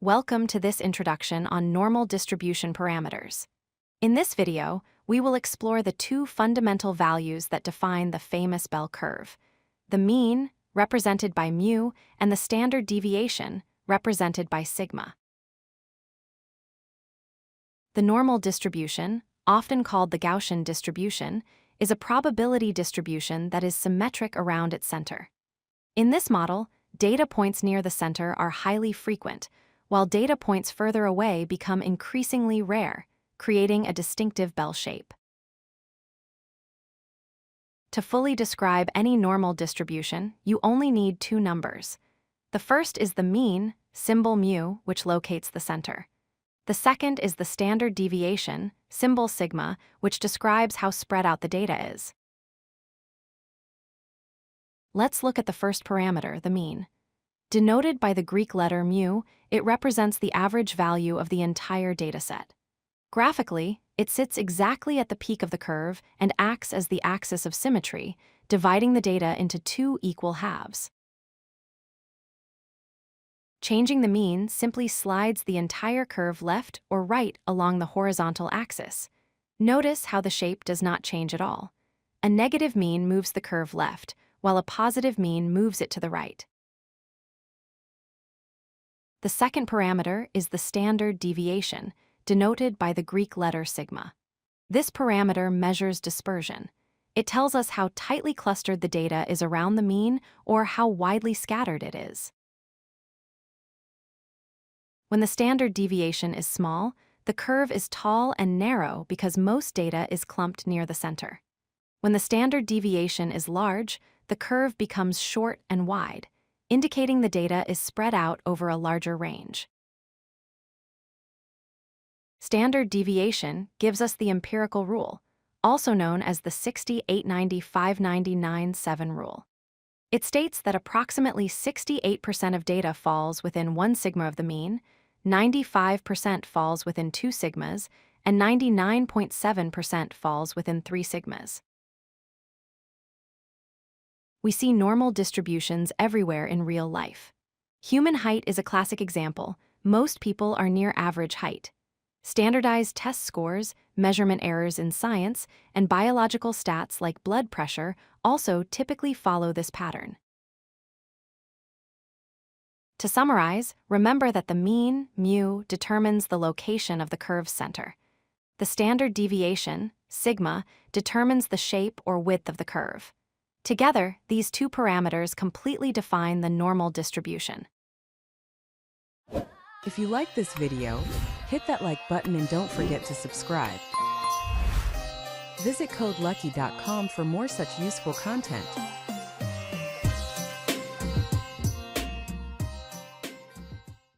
Welcome to this introduction on normal distribution parameters. In this video, we will explore the two fundamental values that define the famous bell curve: the mean, represented by mu, and the standard deviation, represented by sigma. The normal distribution, often called the Gaussian distribution, is a probability distribution that is symmetric around its center. In this model, data points near the center are highly frequent, while data points further away become increasingly rare, creating a distinctive bell shape. To fully describe any normal distribution, you only need two numbers. The first is the mean, symbol mu, which locates the center. The second is the standard deviation, symbol sigma, which describes how spread out the data is. Let's look at the first parameter, the mean. Denoted by the Greek letter mu, it represents the average value of the entire dataset. Graphically, it sits exactly at the peak of the curve and acts as the axis of symmetry, dividing the data into two equal halves. Changing the mean simply slides the entire curve left or right along the horizontal axis. Notice how the shape does not change at all. A negative mean moves the curve left, while a positive mean moves it to the right. The second parameter is the standard deviation, denoted by the Greek letter sigma. This parameter measures dispersion. It tells us how tightly clustered the data is around the mean or how widely scattered it is. When the standard deviation is small, the curve is tall and narrow because most data is clumped near the center. When the standard deviation is large, the curve becomes short and wide, indicating the data is spread out over a larger range. Standard deviation gives us the empirical rule, also known as the 60-890-590-9-7 rule. It states that approximately 68% of data falls within 1 sigma of the mean, 95% falls within 2 sigmas, and 99.7% falls within 3 sigmas. We see normal distributions everywhere in real life. Human height is a classic example. Most people are near average height. Standardized test scores, measurement errors in science, and biological stats like blood pressure also typically follow this pattern. To summarize, remember that the mean, mu, determines the location of the curve's center. The standard deviation, sigma, determines the shape or width of the curve. Together, these two parameters completely define the normal distribution. If you like this video, hit that like button and don't forget to subscribe. Visit codelucky.com for more such useful content.